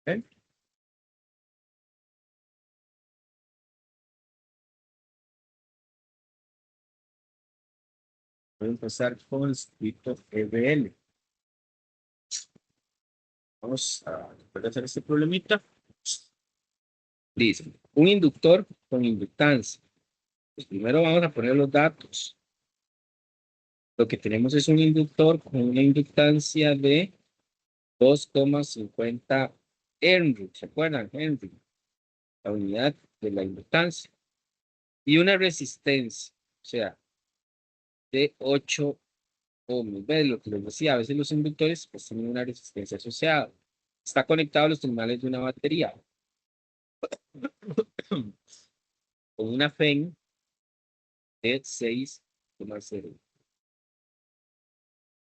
¿Ok? Voy a empezar con el circuito EBL. Vamos a hacer este problemita. Dice, un inductor con inductancia. Pues primero vamos a poner los datos. Lo que tenemos es un inductor con una inductancia de 2,50 Henry. ¿Se acuerdan? Henry, la unidad de la inductancia. Y una resistencia, o sea, de 8 ohms. ¿Ves lo que les decía? A veces los inductores pues, tienen una resistencia asociada. Está conectado a los terminales de una batería. Con una FEN de 6,0.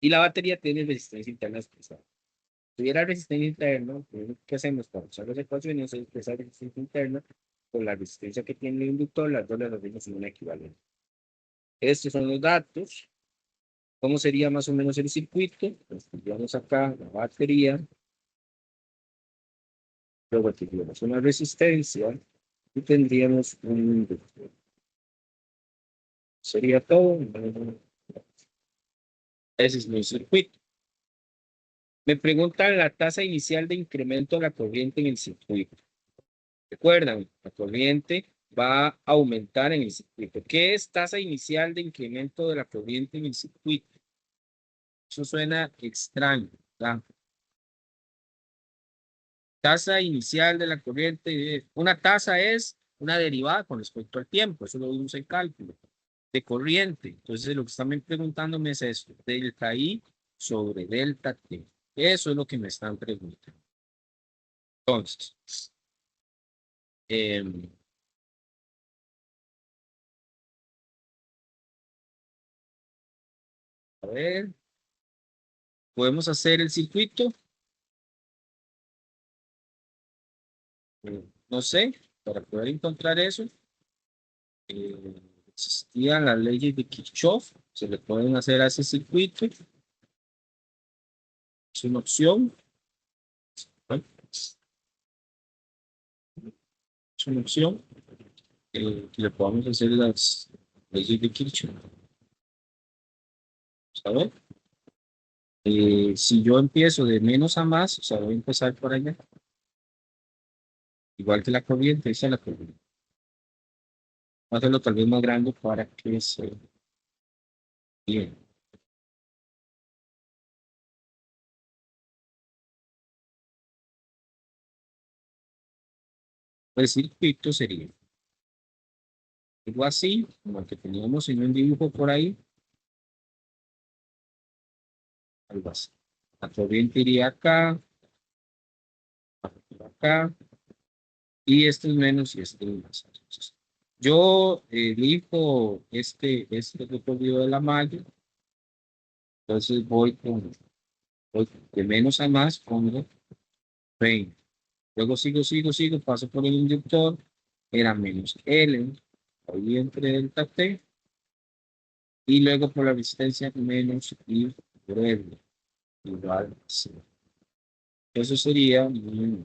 Y la batería tiene resistencia interna expresada. Si tuviera resistencia interna, lo que hacemos para usar las ecuaciones es expresar resistencia interna con la resistencia que tiene el inductor, las dos las hacemos en una equivalente. Estos son los datos. ¿Cómo sería más o menos el circuito? Pues tendríamos acá la batería, luego tendríamos una resistencia y tendríamos un inductor. Sería todo. Ese es mi circuito. Me preguntan la tasa inicial de incremento de la corriente en el circuito. Recuerdan, la corriente va a aumentar en el circuito. ¿Qué es tasa inicial de incremento de la corriente en el circuito? Eso suena extraño, ¿verdad? Tasa inicial de la corriente. Una tasa es una derivada con respecto al tiempo. Eso lo vimos en cálculo de corriente. Entonces, lo que están preguntándome es esto. Delta I sobre delta T. Eso es lo que me están preguntando. Entonces, a ver, podemos hacer el circuito. No sé, para poder encontrar eso, existían las leyes de Kirchhoff, se le pueden hacer a ese circuito, es una opción, ¿no? Es una opción que le podamos hacer las leyes de Kirchhoff, ¿sabes? Si yo empiezo de menos a más, o sea, voy a empezar por allá, igual que la corriente, esa es la corriente. Voy a hacerlo tal vez más grande para que se bien. El circuito sería algo así, como el que teníamos en un dibujo por ahí, algo así. La corriente iría acá, acá, y este es menos y este es más. Entonces, yo elijo este recorrido de la malla, entonces voy de menos a más, pongo 20. Luego sigo, paso por el inductor, era menos L, ahí entre delta T, y luego por la resistencia menos I por L, igual a 0. Eso sería mi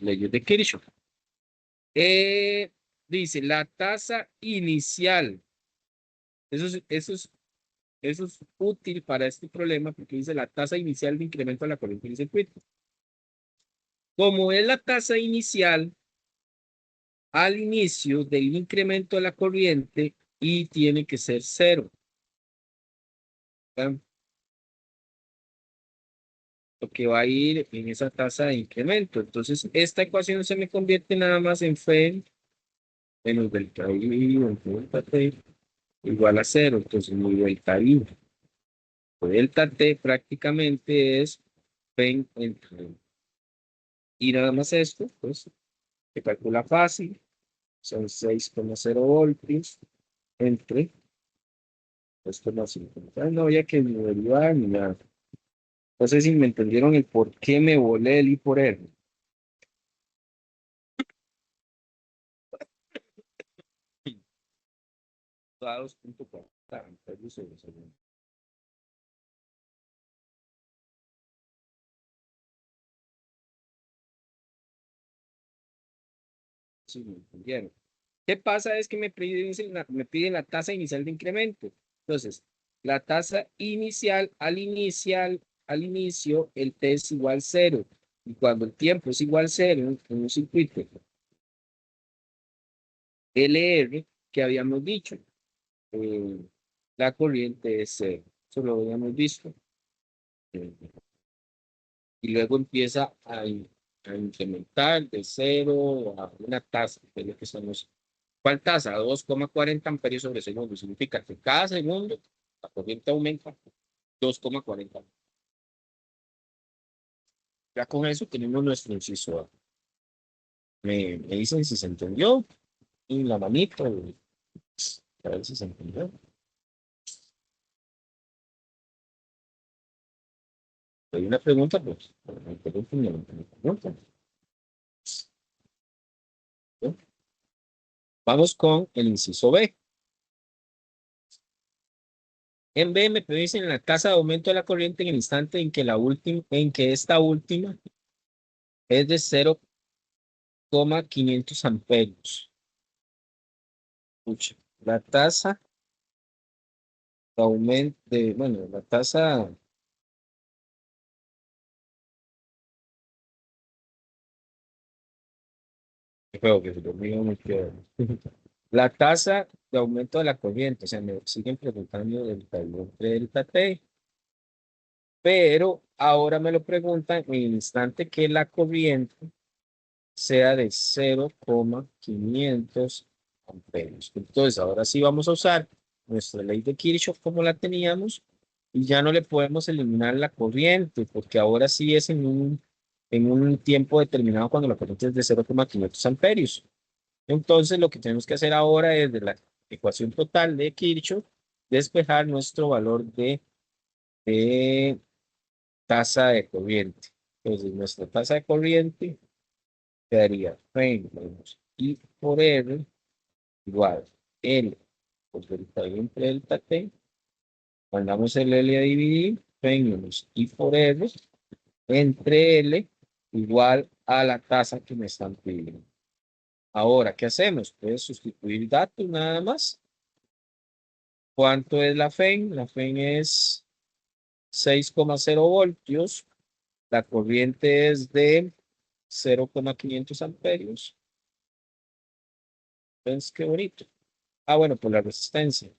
ley de Kirchhoff. Dice la tasa inicial. Eso es útil para este problema porque dice la tasa inicial de incremento de la corriente del circuito. Como es la tasa inicial al inicio del incremento de la corriente y tiene que ser 0. ¿Verdad? Lo que va a ir en esa tasa de incremento. Entonces, esta ecuación se me convierte nada más en F menos delta I o delta T igual a 0. Entonces, mi delta I o delta T prácticamente es P entre. Y nada más esto, pues, se calcula fácil. Son 6,0 voltios entre 2,50. No había que ni derivar ni nada. No sé si me entendieron el por qué me volé el I por R. da 2.40 amperios sobre segundo. Sí, me entendieron. ¿Qué pasa? Es que me piden la tasa inicial de incremento. Entonces, la tasa inicial al inicio, el t es igual 0. Y cuando el tiempo es igual 0 en un circuito LR, que habíamos dicho, eh, la corriente es 0. Eso lo habíamos visto. Eh, y luego empieza a incrementar de 0 a una tasa, que es lo que estamos. ¿Cuál tasa? 2,40 amperios sobre segundo. Significa que cada segundo la corriente aumenta 2,40. Ya con eso tenemos nuestro inciso A. Me dicen si se entendió. Y la manito, a ver si se entendió. Hay una pregunta, pues. Me interrumpen y me preguntan. ¿No? Vamos con el inciso B. En B me dicen la tasa de aumento de la corriente en el instante en que esta última es de 0,500 amperios. Escucha, la tasa de aumento bueno, la tasa, creo que se lo mío me queda. La tasa de aumento de la corriente, o sea, me siguen preguntando del entre delta T, pero ahora me lo preguntan en el instante que la corriente sea de 0,500 amperios. Entonces, ahora sí vamos a usar nuestra ley de Kirchhoff como la teníamos y ya no le podemos eliminar la corriente, porque ahora sí es en un tiempo determinado cuando la corriente es de 0,500 amperios. Entonces, lo que tenemos que hacer ahora es de la ecuación total de Kirchhoff, despejar nuestro valor de tasa de corriente. Entonces, nuestra tasa de corriente quedaría F menos I por R igual L por delta I entre delta T. Mandamos el L a dividir, F menos I por R entre L igual a la tasa que me están pidiendo. Ahora, ¿qué hacemos? Puedes sustituir datos nada más. ¿Cuánto es la FEN? La FEN es 6,0 voltios. La corriente es de 0,500 amperios. ¿Ves qué bonito? Ah, bueno, por la resistencia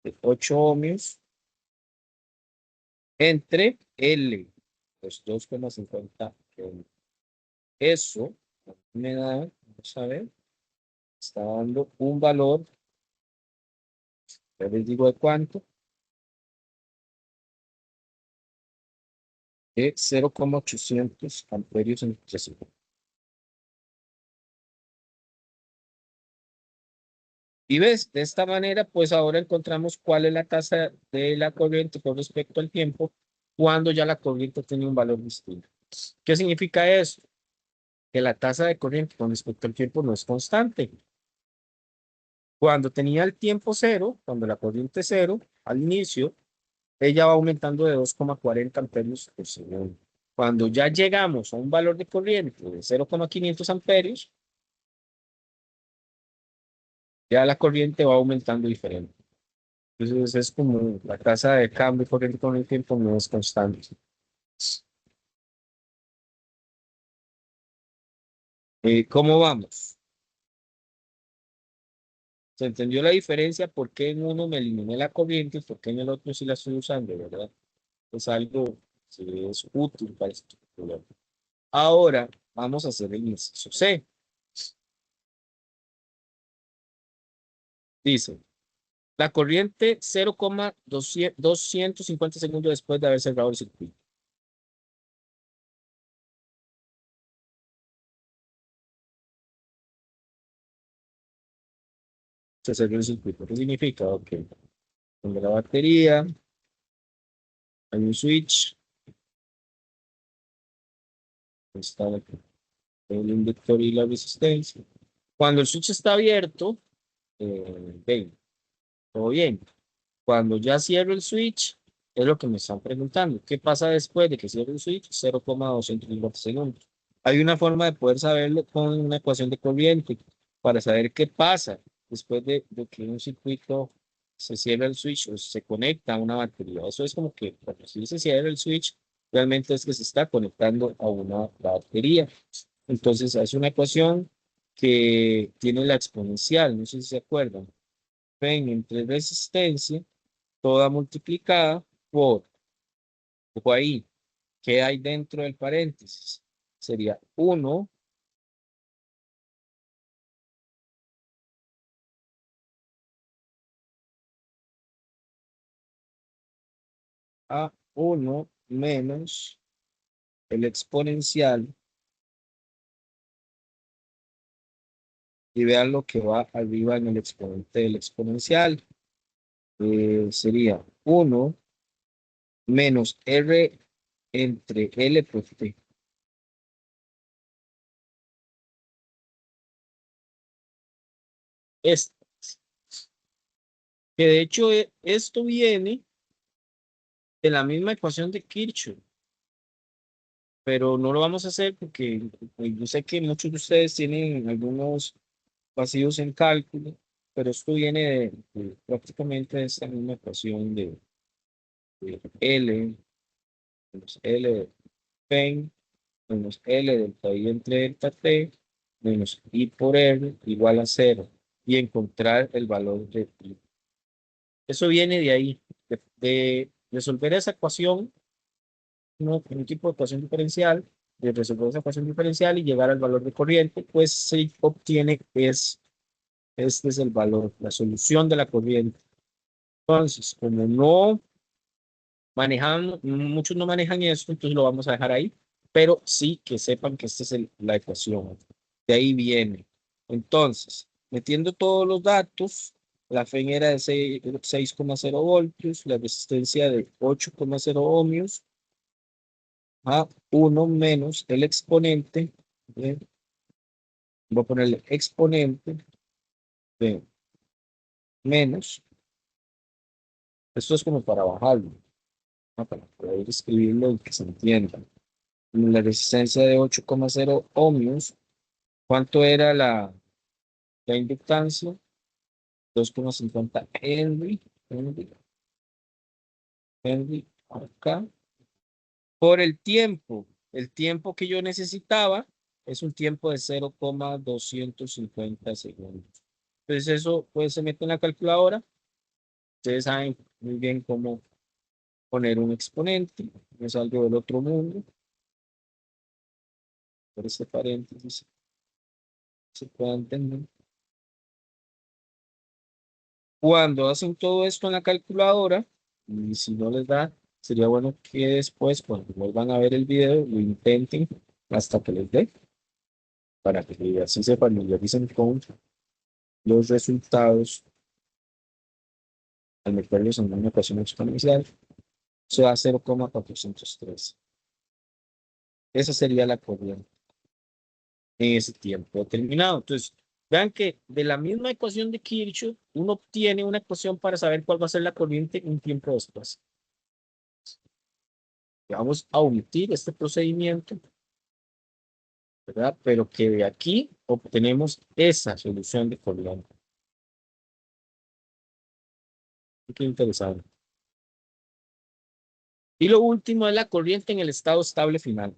de 8 ohmios entre L, pues 2,50 ohmios. Eso me da, vamos a ver, está dando un valor, ya les digo de cuánto, de 0,800 amperios en segundo. Y ves, de esta manera, pues ahora encontramos cuál es la tasa de la corriente con respecto al tiempo cuando ya la corriente tiene un valor distinto. ¿Qué significa eso? Que la tasa de corriente con respecto al tiempo no es constante. Cuando tenía el tiempo cero, cuando la corriente cero, al inicio, ella va aumentando de 2,40 amperios por segundo. Cuando ya llegamos a un valor de corriente de 0,500 amperios, ya la corriente va aumentando diferente. Entonces es como la tasa de cambio de corriente con el tiempo no es constante. ¿Cómo vamos? ¿Se entendió la diferencia? ¿Por qué en uno me eliminé la corriente y por qué en el otro sí la estoy usando, verdad? Es algo que es útil para este problema. Ahora vamos a hacer el inciso C. Dice, la corriente 0,250 segundos después de haber cerrado el circuito. Se cerró el circuito. ¿Qué significa? Ok. Donde la batería, hay un switch, está el inductor y la resistencia. Cuando el switch está abierto, ven, todo bien. Cuando ya cierro el switch, es lo que me están preguntando. ¿Qué pasa después de que cierro el switch? 0,250 segundos. Hay una forma de poder saberlo con una ecuación de corriente para saber qué pasa después de que un circuito se cierra el switch o se conecta a una batería. Eso es como que cuando sí se cierra el switch, realmente es que se está conectando a una batería. Entonces, es una ecuación que tiene la exponencial, no sé si se acuerdan. Ven entre resistencia, toda multiplicada por, ojo ahí, ¿qué hay dentro del paréntesis? Sería 1 a 1 menos el exponencial, y vean lo que va arriba en el exponente del exponencial. Sería 1 menos R entre L por T. Esto, que de hecho esto viene de la misma ecuación de Kirchhoff, pero no lo vamos a hacer porque yo sé que muchos de ustedes tienen algunos vacíos en cálculo, pero esto viene prácticamente de esta misma ecuación de L menos L de Pen menos L delta I entre delta T menos I por R igual a cero y encontrar el valor de I. Eso viene de ahí, de resolver esa ecuación, un tipo de ecuación diferencial, de resolver esa ecuación diferencial y llegar al valor de corriente, pues se obtiene este es el valor, la solución de la corriente. Entonces, como no manejan, muchos no manejan esto, entonces lo vamos a dejar ahí, pero sí que sepan que esta es la ecuación. De ahí viene. Entonces, metiendo todos los datos, la FEN era de 6,0 voltios, la resistencia de 8,0 ohmios, a 1 menos el exponente, de- voy a ponerle exponente de menos, esto es como para bajarlo, ¿no? Para poder escribirlo y que se entienda. La resistencia de 8,0 ohmios, ¿cuánto era la inductancia? 2,50 Henry acá. Por el tiempo que yo necesitaba es un tiempo de 0,250 segundos. Entonces eso pues se mete en la calculadora. Ustedes saben muy bien cómo poner un exponente. No es algo del otro mundo. Por este paréntesis se puede entender. Cuando hacen todo esto en la calculadora, y si no les da, sería bueno que después, cuando vuelvan a ver el video, lo intenten hasta que les dé, para que así se familiaricen con los resultados al meterlos en una ecuación exponencial. Eso da 0,403. Esa sería la corriente en ese tiempo determinado. Entonces, vean que de la misma ecuación de Kirchhoff, uno obtiene una ecuación para saber cuál va a ser la corriente un tiempo después. Vamos a omitir este procedimiento, ¿verdad? Pero que de aquí obtenemos esa solución de corriente. Qué interesante. Y lo último es la corriente en el estado estable final.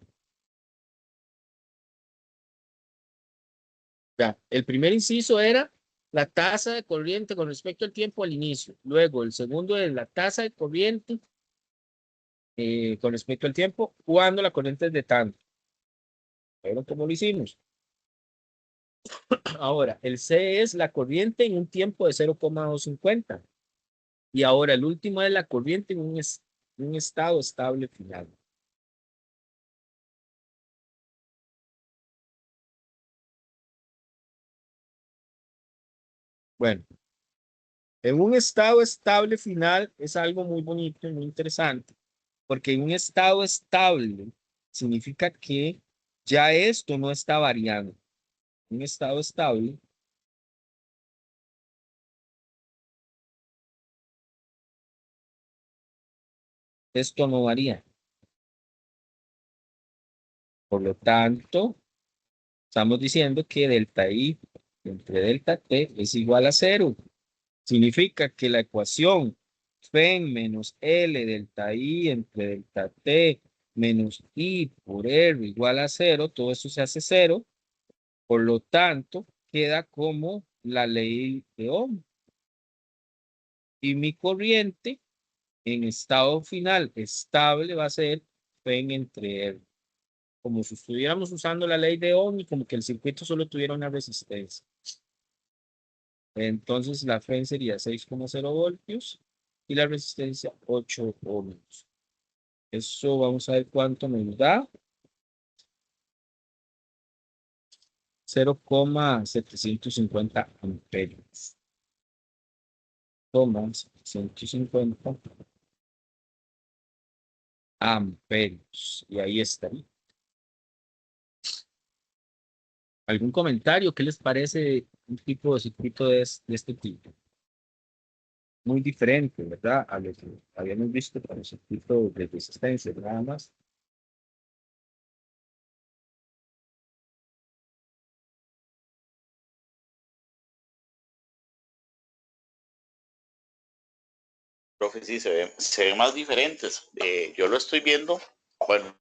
Ya, el primer inciso era la tasa de corriente con respecto al tiempo al inicio. Luego, el segundo es la tasa de corriente con respecto al tiempo cuando la corriente es de tanto. Pero ¿cómo lo hicimos? Ahora, el C es la corriente en un tiempo de 0,250. Y ahora el último es la corriente en un estado estable final. Bueno, en un estado estable final es algo muy bonito y muy interesante, porque en un estado estable significa que ya esto no está variando. Un estado estable Esto no varía. Por lo tanto, estamos diciendo que delta I entre delta T es igual a cero. Significa que la ecuación Phen menos L delta I entre delta T menos I por R igual a cero, todo eso se hace cero. Por lo tanto, queda como la ley de Ohm. Y mi corriente en estado final estable va a ser Phen entre R. Como si estuviéramos usando la ley de Ohm y como que el circuito solo tuviera una resistencia. Entonces la Phen sería 6,0 voltios y la resistencia 8 ohms. Eso vamos a ver cuánto nos da. 0,750 amperios. Toma 750 amperios. Y ahí está. ¿Algún comentario? ¿Qué les parece un tipo de circuito de este tipo? Muy diferente, ¿verdad? A lo que habíamos visto para el circuito de resistencia, nada más. Profe, sí, se ven más diferentes. Yo lo estoy viendo, bueno,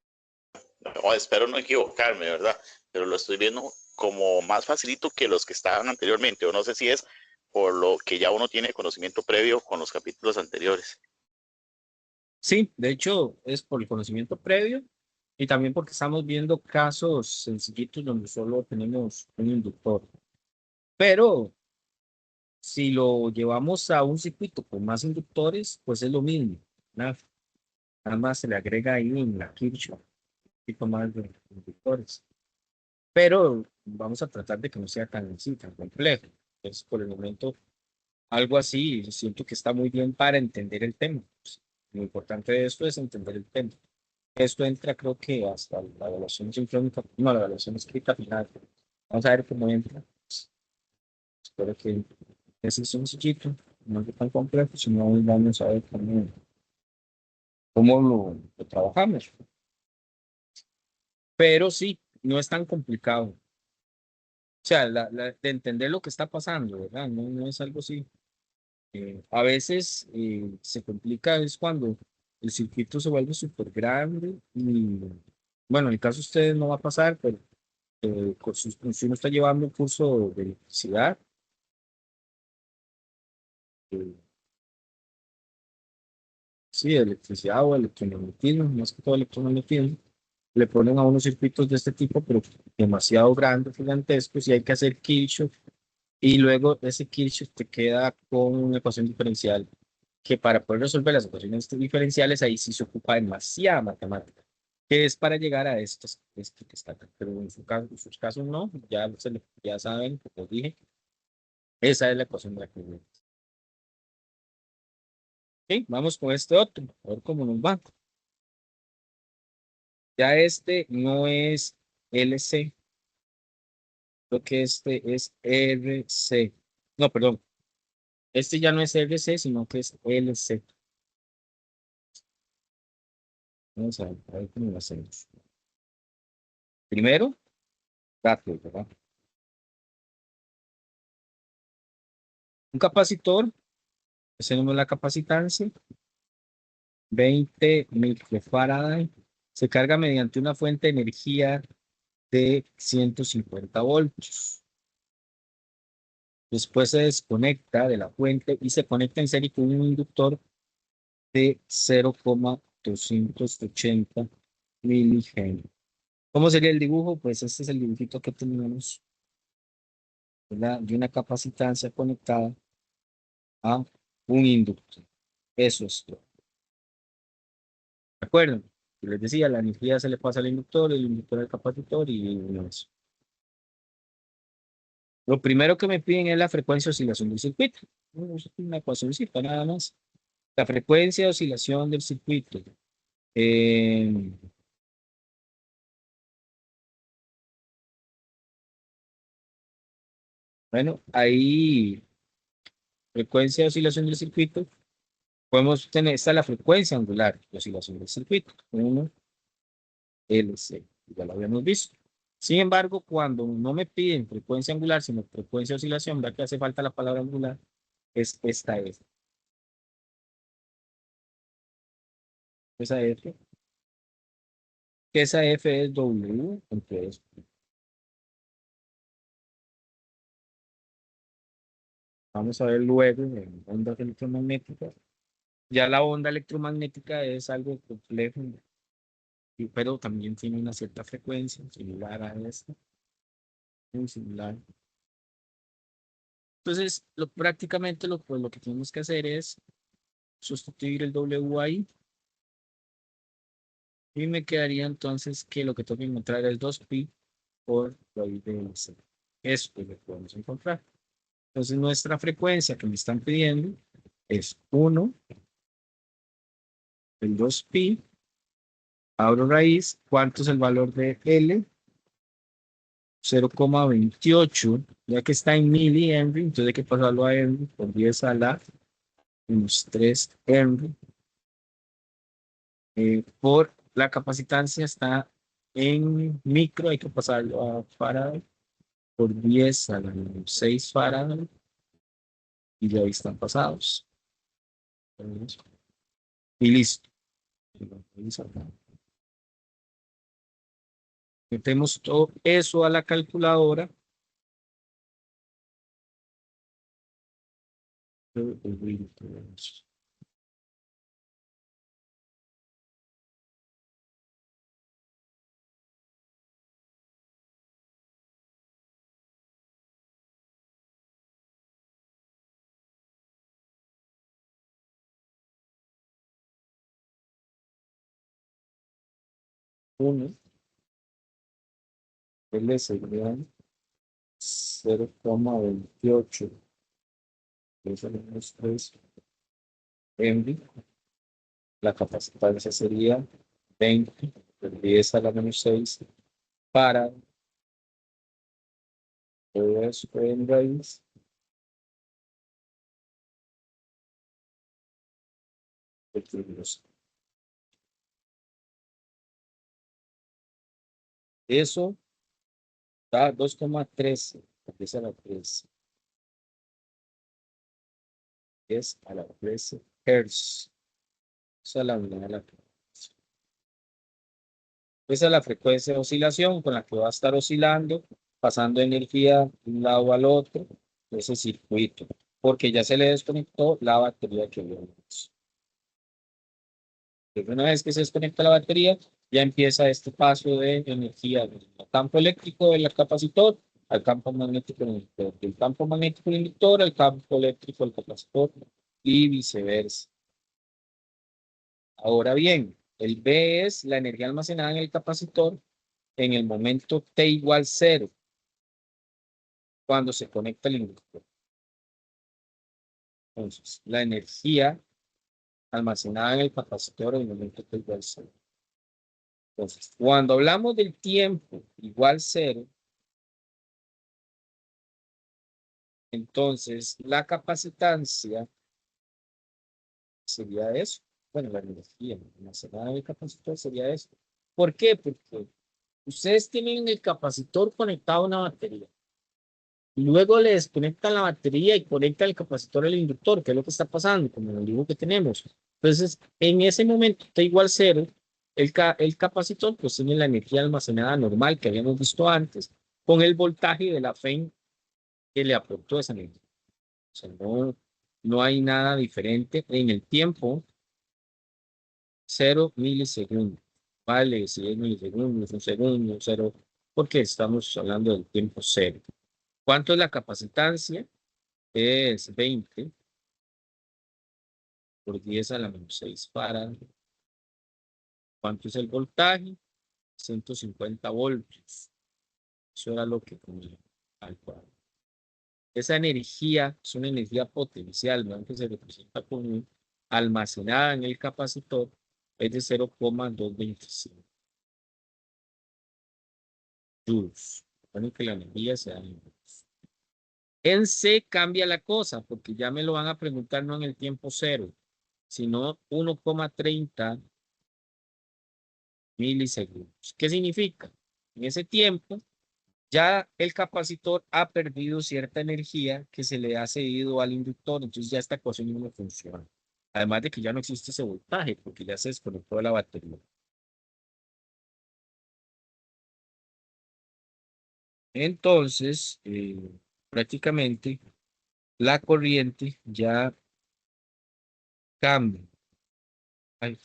no, espero no equivocarme, ¿verdad? Pero lo estoy viendo como más facilito que los que estaban anteriormente, o no sé si es por lo que ya uno tiene conocimiento previo con los capítulos anteriores. Sí, de hecho es por el conocimiento previo y también porque estamos viendo casos sencillitos donde solo tenemos un inductor. Pero si lo llevamos a un circuito con más inductores, pues es lo mismo. Nada, nada más se le agrega ahí en la Kirchhoff un poquito más de inductores. Pero vamos a tratar de que no sea tan así, tan complejo. Entonces, por el momento, algo así, siento que está muy bien para entender el tema. Pues, lo importante de esto es entender el tema. Esto entra, creo que hasta la evaluación sincrónica, no, la evaluación escrita final. Vamos a ver cómo entra. Espero que ese es sencillito, no es tan complejo, sino vamos a ver cómo lo trabajamos. Pero sí, no es tan complicado. O sea, de entender lo que está pasando, ¿verdad? No, no es algo así. A veces se complica es cuando el circuito se vuelve súper grande y, bueno, en el caso de ustedes no va a pasar, pero si uno está llevando un curso de electricidad, eh, sí, de electricidad o electromagnetismo, más que todo electromagnetismo, le ponen a unos circuitos de este tipo, pero demasiado grandes, gigantescos, y hay que hacer Kirchhoff, y luego ese Kirchhoff te queda con una ecuación diferencial, que para poder resolver las ecuaciones diferenciales, ahí sí se ocupa demasiada matemática, que es para llegar a esto que está acá. Pero en sus casos no, ya saben, como dije, esa es la ecuación de la corriente. Ok, vamos con este otro, a ver cómo nos va. Ya este no es LC, lo que este es RC. No, perdón, este ya no es RC, sino que es LC. Vamos a ver cómo lo hacemos. Primero, datos, ¿verdad? Un capacitor, hacemos la capacitancia, 20 microfarad, se carga mediante una fuente de energía de 150 voltios. Después se desconecta de la fuente y se conecta en serie con un inductor de 0,280 milihenry. ¿Cómo sería el dibujo? Pues este es el dibujito que tenemos, ¿verdad? De una capacitancia conectada a un inductor. Eso es todo. ¿De acuerdo? Yo les decía, la energía se le pasa al inductor, el inductor al capacitor y eso. Lo primero que me piden es la frecuencia de oscilación del circuito. Es una ecuacióncita nada más. La frecuencia de oscilación del circuito. Eh, bueno, ahí frecuencia de oscilación del circuito Podemos tener, esta es la frecuencia angular de oscilación del circuito, 1 LC, ya lo habíamos visto. Sin embargo, cuando no me piden frecuencia angular, sino frecuencia de oscilación, ya que hace falta la palabra angular, es esta F. Esa F, que esa F es W, entonces vamos a ver luego en ondas electromagnéticas. Ya la onda electromagnética es algo complejo, pero también tiene una cierta frecuencia similar a esta, muy similar. Entonces, prácticamente pues, lo que tenemos que hacer es sustituir el W ahí y me quedaría entonces que lo que tengo que encontrar es 2pi por la I de C. Eso es lo que podemos encontrar. Entonces, nuestra frecuencia que me están pidiendo es 1, el 2pi, abro raíz, ¿cuánto es el valor de L? 0,28, ya que está en milihenry, entonces hay que pasarlo a Henry por 10 a la menos 3 Henry. Por la capacitancia está en micro, hay que pasarlo a Farad por 10 a la menos 6 Farad y ya ahí están pasados. Y listo. Metemos todo eso a la calculadora. Uno, L sería 0,28. Eso menos 3 Henry. La capacitancia sería 20 por 10 a la menos 6 para todo eso en raíz. Eso da 2,13. Empieza a la 13. Es a la 13 Hz. Esa es la unidad de la frecuencia. Esa es la frecuencia de oscilación con la que va a estar oscilando, pasando energía de un lado al otro de ese circuito, porque ya se le desconectó la batería que vimos. Una vez que se desconecta la batería, ya empieza este paso de energía del campo eléctrico del capacitor al campo magnético del inductor, del campo magnético del inductor al campo eléctrico del capacitor y viceversa. Ahora bien, el B es la energía almacenada en el capacitor en el momento t igual 0, cuando se conecta el inductor. Entonces, la energía almacenada en el capacitor en el momento t igual 0. Entonces, cuando hablamos del tiempo igual 0, entonces la capacitancia sería eso. Bueno, la energía almacenada en el capacitor sería eso. ¿Por qué? Porque ustedes tienen el capacitor conectado a una batería. Y luego le desconectan la batería y conectan el capacitor al inductor, que es lo que está pasando, como en el dibujo que tenemos. Entonces, en ese momento, T igual 0, el capacitor pues tiene la energía almacenada normal que habíamos visto antes, con el voltaje de la FEN que le aportó esa energía. O sea, no hay nada diferente en el tiempo, 0 milisegundos. Vale, si es milisegundos, un segundo, 0, porque estamos hablando del tiempo 0. ¿Cuánto es la capacitancia? Es 20 por 10 a la menos 6 farad. ¿Cuánto es el voltaje? 150 voltios. Eso era lo que ponía al cuadro. Esa energía es una energía potencial, ¿no? Que se representa como almacenada en el capacitor, es de 0,225 joules. Bueno, que la energía sea en joules. En C cambia la cosa, porque ya me lo van a preguntar no en el tiempo 0, sino 1,30 milisegundos. ¿Qué significa? En ese tiempo, ya el capacitor ha perdido cierta energía que se le ha cedido al inductor, entonces ya esta ecuación no funciona. Además de que ya no existe ese voltaje, porque ya se desconectó de la batería. Entonces, prácticamente la corriente ya cambia. Ay,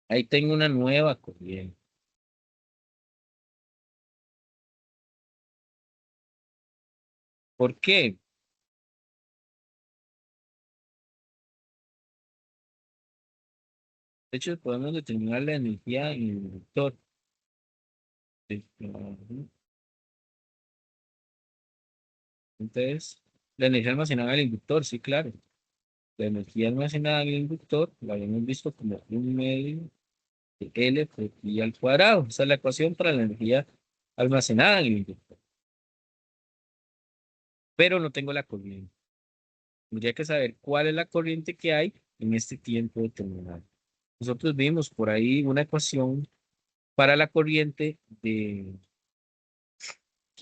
ahí tengo una nueva corriente. ¿Por qué? De hecho, podemos determinar la energía en el inductor. Entonces, la energía almacenada en el inductor, sí, claro. La energía almacenada en el inductor la habíamos visto como 1 medio de L por pi al cuadrado. Esa es la ecuación para la energía almacenada en el inductor. Pero no tengo la corriente. Tendría que saber cuál es la corriente que hay en este tiempo determinado. Nosotros vimos por ahí una ecuación para la corriente que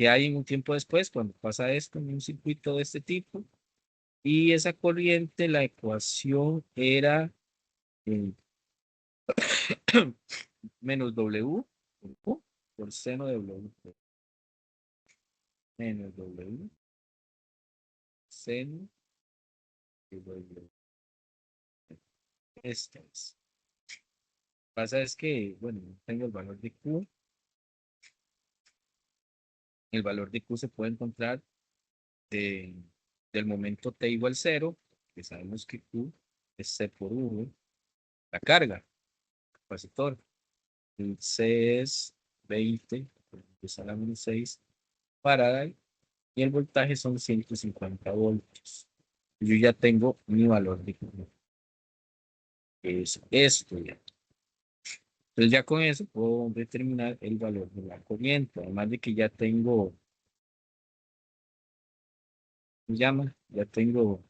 hay en un tiempo después, cuando pasa esto en un circuito de este tipo. Y esa corriente, la ecuación era eh, menos W por Q por seno de W menos W seno de W. Esta es. Pasa es que, bueno, tengo el valor de Q. El valor de Q se puede encontrar de, del momento T igual 0, que sabemos que Q es C por V, la carga, capacitor. El C es 20, pues a la menos 6 Faraday, y el voltaje son 150 voltios. Yo ya tengo mi valor de Q, que es esto ya. Entonces ya con eso puedo determinar el valor de la corriente, además de que ya tengo, ¿cómo se llama? Ya tengo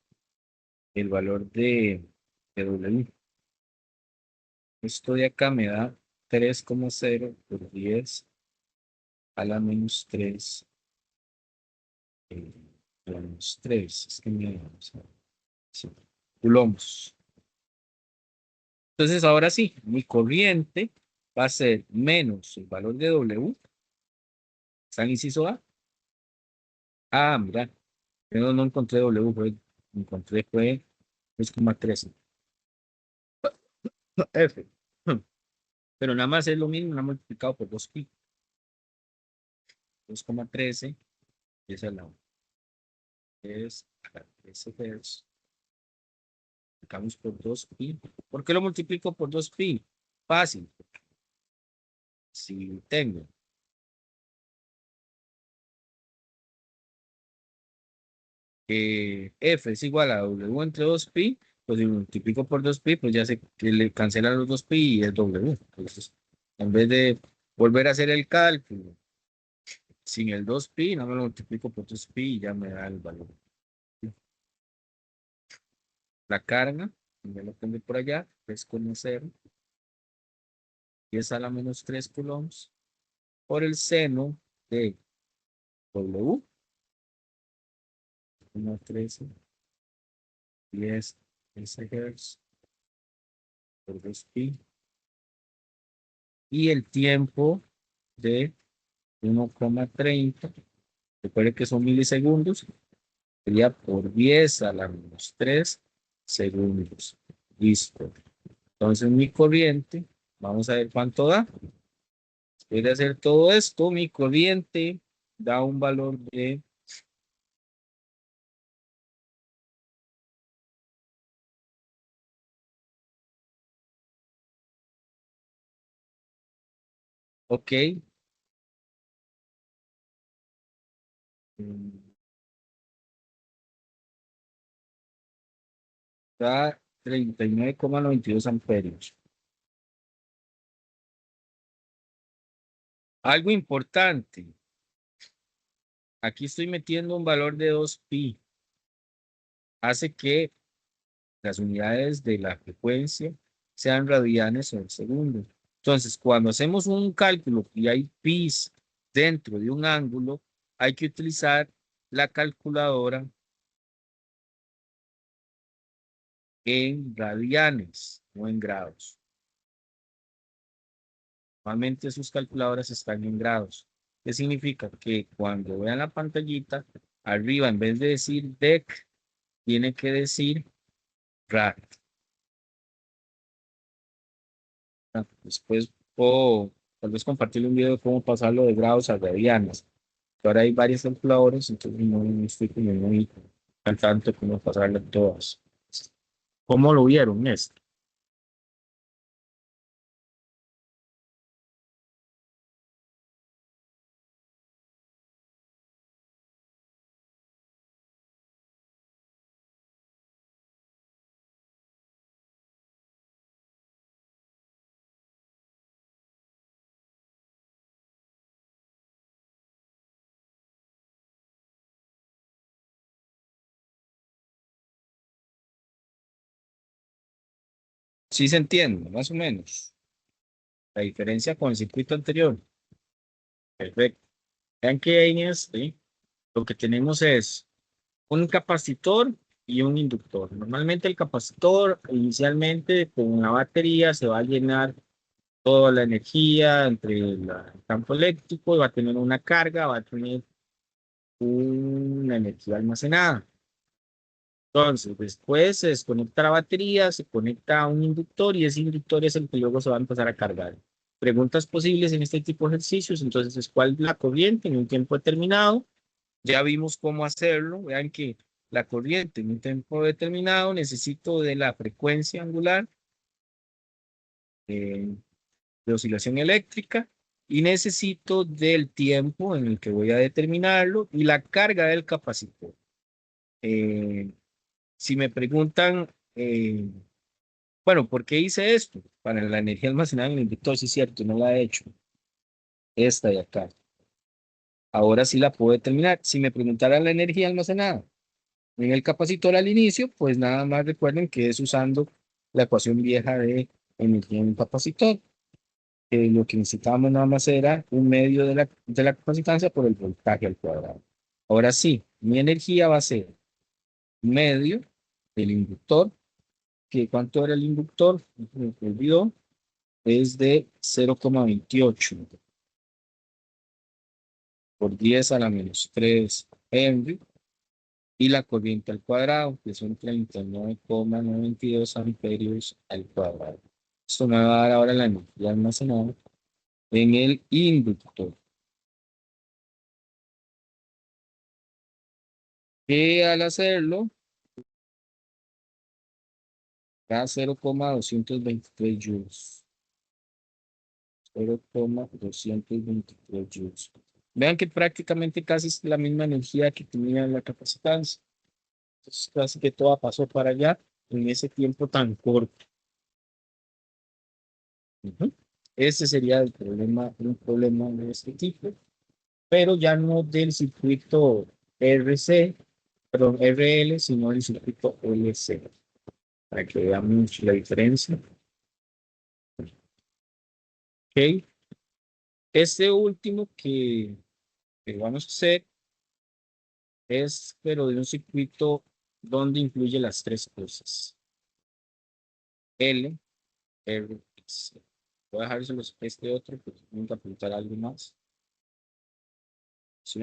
el valor de W. Esto de acá me da 3,0 por 10 a la menos 3. A la menos 3. Es que me da, o sea, sí, coulombs. Entonces ahora sí, mi corriente va a ser menos el valor de W. ¿Está en inciso A? Ah, mira, yo no encontré W, encontré fue 3,13. F. Pero nada más es lo mismo, nada multiplicado por 2pi. 2,13, y esa es la es a 13 Hz. Multiplicamos por 2pi. ¿Por qué lo multiplico por 2pi? Fácil. Si tengo que F es igual a W entre 2pi, pues si multiplico por 2pi, pues ya se que le cancelan los 2pi y es W. Entonces, en vez de volver a hacer el cálculo sin el 2pi, no me lo multiplico por 2pi y ya me da el valor. La carga, ya lo tengo por allá, es conocer 10 a la menos 3 coulombs por el seno de W, 1,13, 10 Hz por 2pi, y el tiempo de 1,30, recuerde que son milisegundos, sería por 10 a la menos 3 segundos. Listo. Entonces mi corriente, vamos a ver cuánto da. Después de hacer todo esto, mi corriente da un valor de, ok, mm, da 39,92 amperios. Algo importante. Aquí estoy metiendo un valor de 2pi. Hace que las unidades de la frecuencia sean radianes sobre segundo. Entonces, cuando hacemos un cálculo y hay pis dentro de un ángulo, hay que utilizar la calculadora en radianes, no en grados. Normalmente sus calculadoras están en grados. ¿Qué significa? Que cuando vean la pantallita, arriba, en vez de decir dec, tiene que decir rad. Después puedo tal vez compartirle un video de cómo pasarlo de grados a radianes. Ahora hay varias calculadoras, entonces no estoy como muy al tanto de cómo pasarle todas. ¿Cómo lo vieron esto? Sí se entiende, más o menos. La diferencia con el circuito anterior. Perfecto. Vean que en este lo que tenemos es un capacitor y un inductor. Normalmente el capacitor inicialmente con la batería se va a llenar toda la energía entre el campo eléctrico y va a tener una carga, va a tener una energía almacenada. Entonces, después se desconecta la batería, se conecta a un inductor y ese inductor es el que luego se va a empezar a cargar. Preguntas posibles en este tipo de ejercicios, entonces, es cuál es la corriente en un tiempo determinado. Ya vimos cómo hacerlo. Vean que la corriente en un tiempo determinado necesito de la frecuencia angular eh, de oscilación eléctrica y necesito del tiempo en el que voy a determinarlo y la carga del capacitor. Eh, si me preguntan, bueno, ¿por qué hice esto? Para la energía almacenada en el inductor, sí es cierto, no la he hecho. Esta de acá. Ahora sí la puedo determinar. Si me preguntaran la energía almacenada en el capacitor al inicio, pues nada más recuerden que es usando la ecuación vieja de energía en un capacitor. Lo que necesitábamos nada más era un medio de la capacitancia por el voltaje al cuadrado. Ahora sí, mi energía va a ser medio del inductor, que ¿cuánto era el inductor? Me olvidó, es de 0,28 por 10 a la menos 3 Henry, y la corriente al cuadrado, que son 39,92 amperios al cuadrado. Esto me va a dar ahora la energía almacenada en el inductor, que al hacerlo da 0,223 joules. 0,223 joules. Vean que prácticamente casi es la misma energía que tenía la capacitancia. Entonces, casi que toda pasó para allá en ese tiempo tan corto. Ujú. Ese sería el problema, un problema de este tipo, pero ya no del circuito RC, perdón, RL, sino del circuito LC, para que veamos la diferencia. Ok. Este último que vamos a hacer es, pero de un circuito donde incluye las tres cosas. L, R, C. Voy a dejárselos este otro, porque tengo que apuntar algo más. ¿Sí?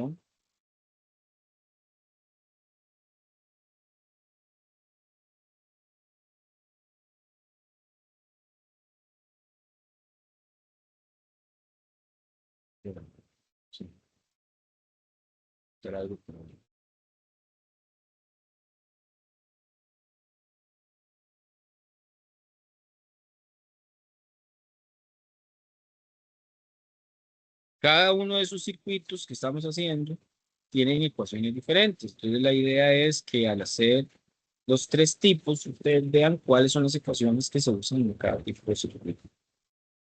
Sí, será algo que no- Cada uno de esos circuitos que estamos haciendo tienen ecuaciones diferentes. Entonces la idea es que al hacer los tres tipos, ustedes vean cuáles son las ecuaciones que se usan en cada tipo de circuito.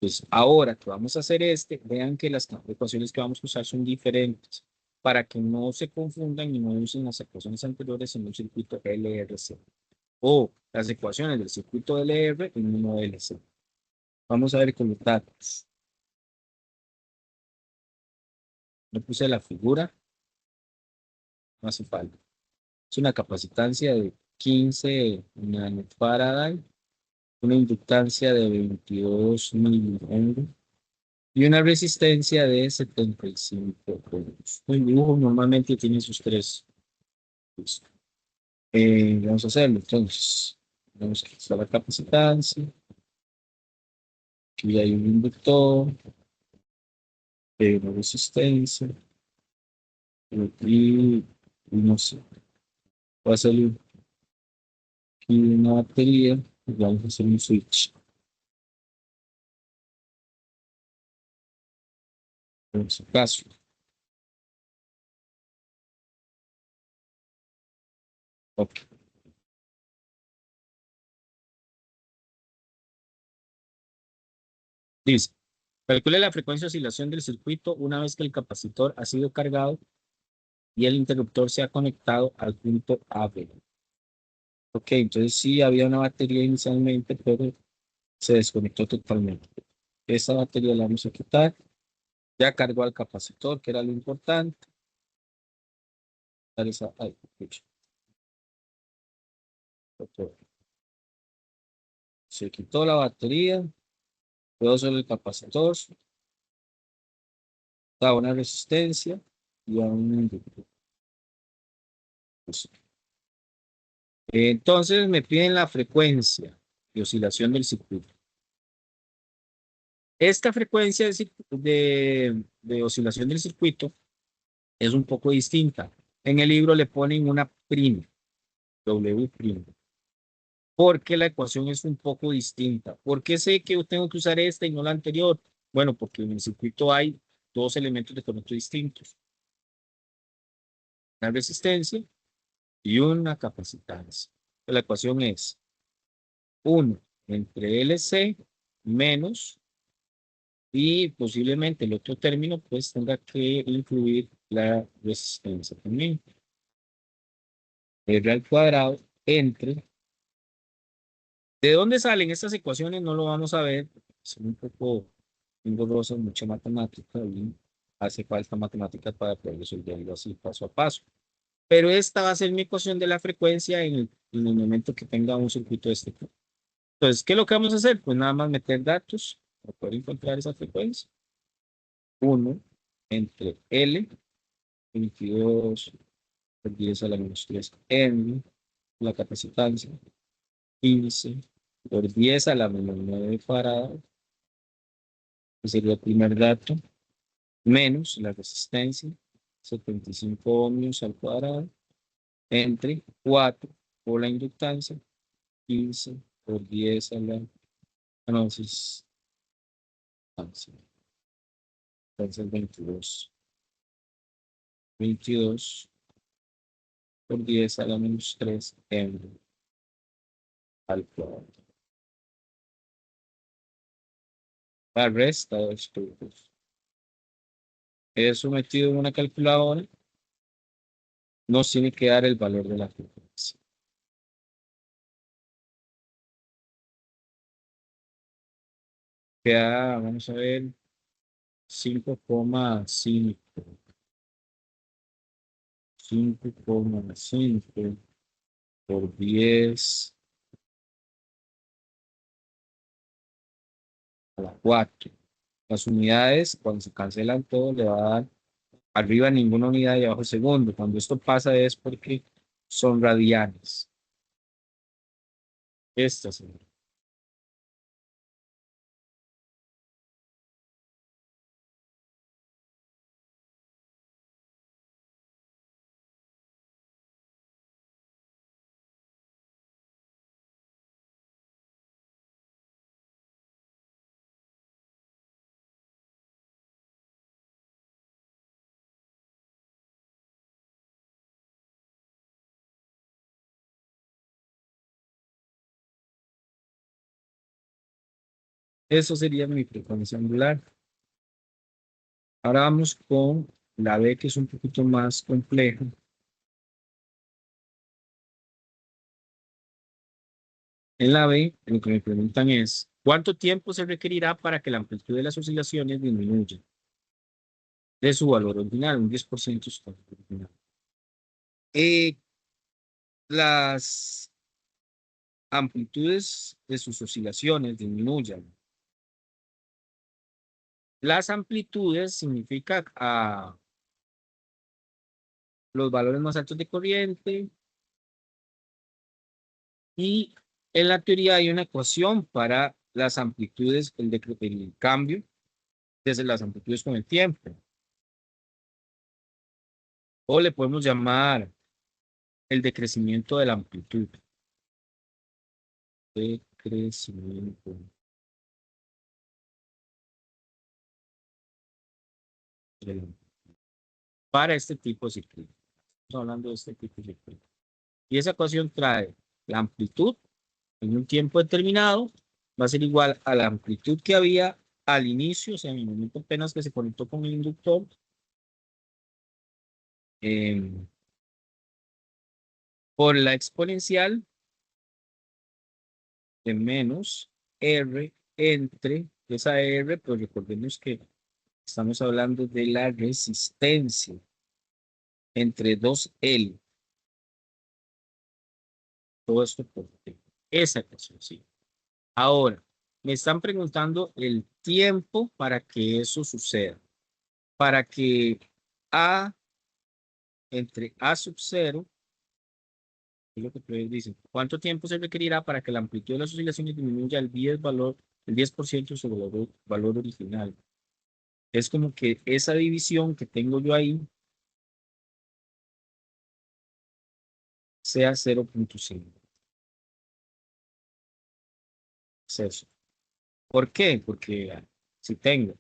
Pues ahora que vamos a hacer vean que las ecuaciones que vamos a usar son diferentes para que no se confundan y no usen las ecuaciones anteriores en un circuito LRC o las ecuaciones del circuito LR en uno LC. Vamos a ver con los datos. Le puse la figura, no hace falta. Es una capacitancia de 15 nanofarad, una inductancia de 22 milihenry y una resistencia de 75 ohms. El dibujo normalmente tiene sus tres. Pues, vamos a hacerlo entonces. Vamos a quitar la capacitancia. Aquí hay un inductor, hay una resistencia y no sé. Va a salir aquí una batería y vamos a hacer un switch. En su caso. Ok. Dice, calcule la frecuencia de oscilación del circuito una vez que el capacitor ha sido cargado y el interruptor se ha conectado al punto AB. Ok, entonces sí había una batería inicialmente, pero se desconectó totalmente. Esa batería la vamos a quitar. Ya cargó al capacitor, que era lo importante. Ay, pucha. Se quitó la batería, quedó solo el capacitor, da una resistencia y a un inductor. Entonces me piden la frecuencia de oscilación del circuito. Esta frecuencia de oscilación del circuito es un poco distinta. En el libro le ponen una prima, W prima, porque la ecuación es un poco distinta. ¿Por qué sé que yo tengo que usar esta y no la anterior? Bueno, porque en el circuito hay dos elementos de conecto distintos. Una resistencia y una capacitancia. La ecuación es 1 entre LC menos, y posiblemente el otro término pues tenga que incluir la resistencia también. R al cuadrado entre. ¿De dónde salen estas ecuaciones? No lo vamos a ver. Son un poco engorrosas, mucha matemática y hace falta matemáticas para poder resolverlo así paso a paso. Pero esta va a ser mi ecuación de la frecuencia en el momento que tenga un circuito de este tipo. Entonces, ¿qué es lo que vamos a hacer? Pues nada más meter datos para poder encontrar esa frecuencia. 1 entre L, 22 por 10 a la menos 3 M, la capacitancia, 15 por 10 a la menos 9 farad, que sería el primer dato, menos la resistencia, 75 ohmios al cuadrado, entre 4 por la inductancia, 15 por 10 a la... no, entonces 22 por 10 a la menos 3 M al cuadrado. La resta de estudios. Eso metido en una calculadora nos tiene que dar el valor de la frecuencia. Queda, vamos a ver, 5,5. 5,5 por 10 a la 4. Las unidades, cuando se cancelan todo, le va a dar arriba ninguna unidad y abajo segundo. Cuando esto pasa es porque son radianes. Estas. Eso sería mi frecuencia angular. Ahora vamos con la B, que es un poquito más compleja. En la B, lo que me preguntan es, ¿cuánto tiempo se requerirá para que la amplitud de las oscilaciones disminuya de su valor original, un 10% de su valor original? Las amplitudes de sus oscilaciones disminuyan. Las amplitudes significa los valores más altos de corriente, y en la teoría hay una ecuación para las amplitudes, el cambio desde las amplitudes con el tiempo. O le podemos llamar el decrecimiento de la amplitud. Decrecimiento de la amplitud. Para este tipo de circuito. Estamos hablando de este tipo de circuito. Y esa ecuación trae la amplitud en un tiempo determinado, va a ser igual a la amplitud que había al inicio, o sea, en el momento apenas que se conectó con el inductor, eh, por la exponencial de menos R entre esa R, pues recordemos que estamos hablando de la resistencia entre 2L. Todo esto por esa ecuación, sí. Ahora, me están preguntando el tiempo para que eso suceda. Para que A entre A sub 0, es lo que ustedes dicen, ¿cuánto tiempo se requerirá para que la amplitud de las oscilaciones disminuya el 10% sobre el valor original? Es como que esa división que tengo yo ahí sea 0.5. Es eso. ¿Por qué? Porque si tengo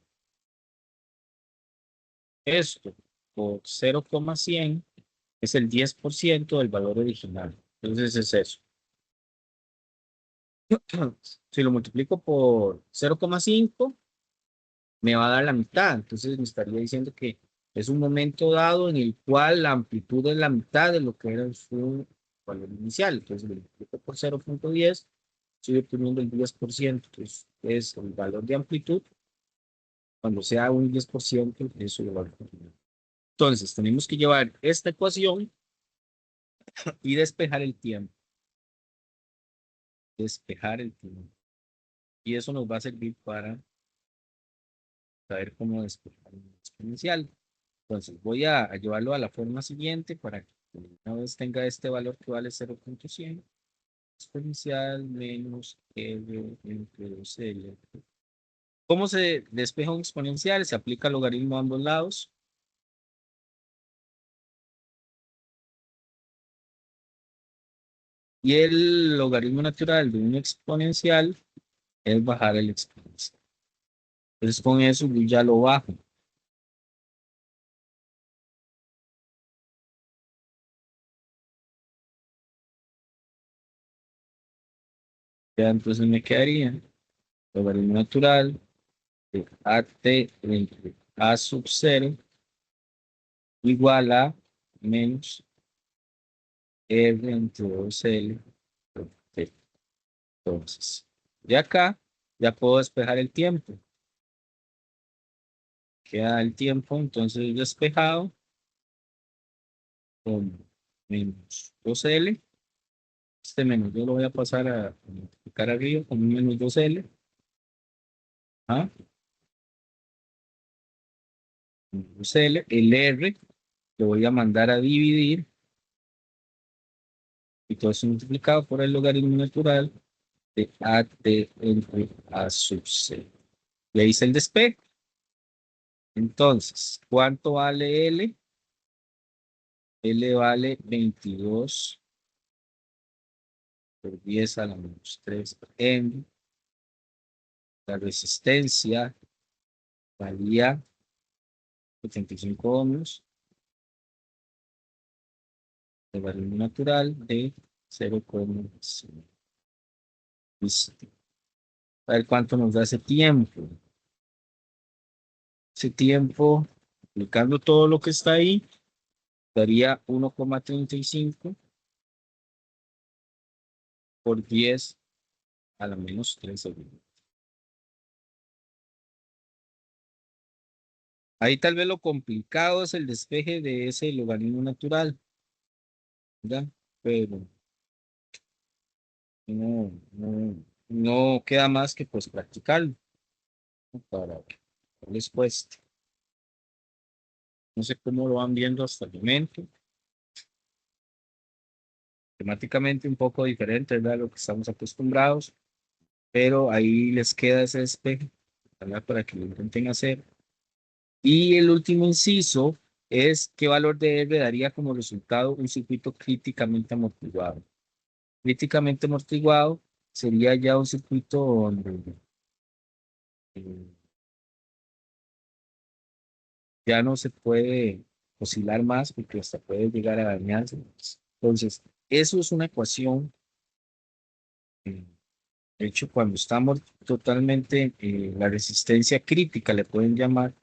esto por 0,100, es el 10% del valor original. Entonces es eso. Si lo multiplico por 0,5, me va a dar la mitad. Entonces me estaría diciendo que es un momento dado en el cual la amplitud es la mitad de lo que era su valor inicial. Entonces lo multiplico por 0.10, estoy obteniendo el 10%. Entonces es el valor de amplitud cuando sea un 10% de su valor original. Entonces tenemos que llevar esta ecuación y despejar el tiempo. Despejar el tiempo. Y eso nos va a servir para saber cómo despejar un exponencial. Entonces voy a llevarlo a la forma siguiente para que una vez tenga este valor que vale 0.100, exponencial menos R entre 2L. ¿Cómo se despeja un exponencial? Se aplica logaritmo a ambos lados. Y el logaritmo natural de un exponencial es bajar el exponencial. Entonces con eso yo ya lo bajo. Ya entonces me quedaría logaritmo natural de AT entre A sub 0 igual a menos R entre 2L. Perfecto. Entonces, de acá ya puedo despejar el tiempo. Queda el tiempo entonces despejado con menos 2L. Este menos yo lo voy a pasar a multiplicar arriba con un menos 2L. ¿Ah? 2L. El R lo voy a mandar a dividir y todo eso multiplicado por el logaritmo natural de AT entre A sub C. Le hice el despeje. Entonces, ¿cuánto vale L? L vale 22 por 10 a la menos 3 en la resistencia valía 75 ohmios, el valor natural de 0,5. Listo. A ver cuánto nos da ese tiempo. Ese tiempo, aplicando todo lo que está ahí, daría 1,35 por 10 a la menos 3 segundos. Ahí tal vez lo complicado es el despeje de ese logaritmo natural, ¿verdad? Pero no queda más que pues practicarlo, ¿no? Para que no les cueste. No sé cómo lo van viendo hasta el momento. Temáticamente un poco diferente, ¿verdad? A lo que estamos acostumbrados, pero ahí les queda ese despeje, ¿verdad? Para que lo intenten hacer. Y el último inciso es qué valor de R daría como resultado un circuito críticamente amortiguado. Críticamente amortiguado sería ya un circuito donde ya no se puede oscilar más porque hasta puede llegar a dañarse. Entonces, eso es una ecuación. eh, de hecho, cuando estamos totalmente, la resistencia crítica le pueden llamar, el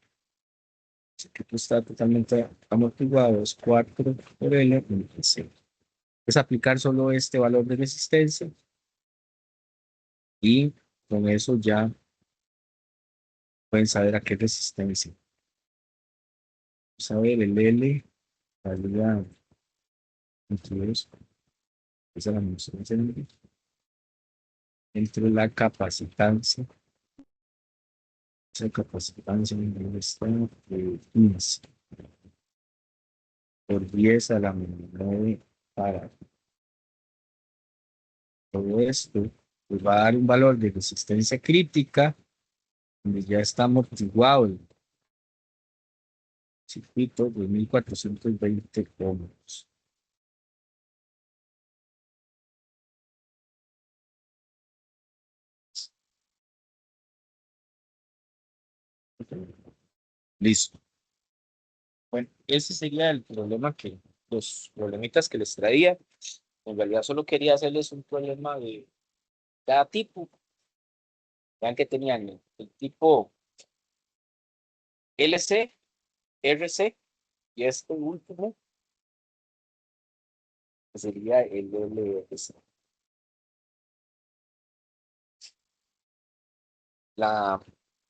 circuito está totalmente amortiguado, es 4 por L entre C. Es aplicar solo este valor de resistencia y con eso ya pueden saber a qué resistencia. Vamos a ver el L, valía entre eso, esa es la resistencia entre la capacitancia, esa capacitancia está 15 por 10 a la menos 9 para todo esto, pues va a dar un valor de resistencia crítica, donde ya está amortiguado el circuito de 1420 ohms. Listo. Bueno, ese sería el problema los problemitas que les traía. En realidad solo quería hacerles un problema de cada tipo. Vean que tenían el tipo LC, RC y este último que sería el LRC. La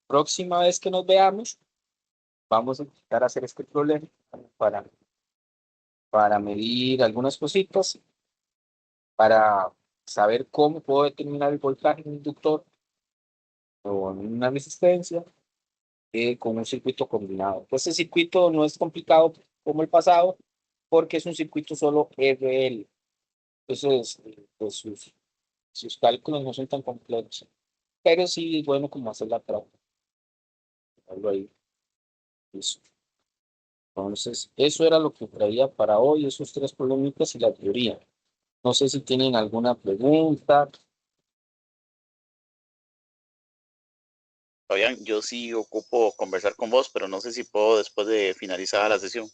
próxima vez que nos veamos, vamos a intentar hacer este problema para, para medir algunas cositas, para saber cómo puedo determinar el voltaje en un inductor o en una resistencia con un circuito combinado. Pues el circuito no es complicado como el pasado, porque es un circuito solo RL. Entonces, pues sus cálculos no son tan complejos, pero sí es bueno como hacer la práctica. Algo ahí. Listo. Entonces, eso era lo que traía para hoy, esos tres problemitas y la teoría. No sé si tienen alguna pregunta. Fabián, yo sí ocupo conversar con vos, pero no sé si puedo después de finalizada la sesión.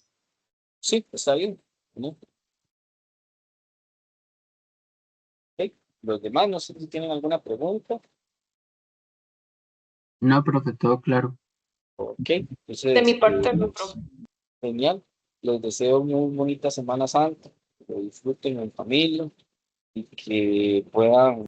Sí, está bien, ¿no? Ok. Los demás, no sé si tienen alguna pregunta. No, profe, todo claro. Ok, De mi entonces, parte, no, profe. genial. Les deseo muy bonita Semana Santa, que lo disfruten en familia y que puedan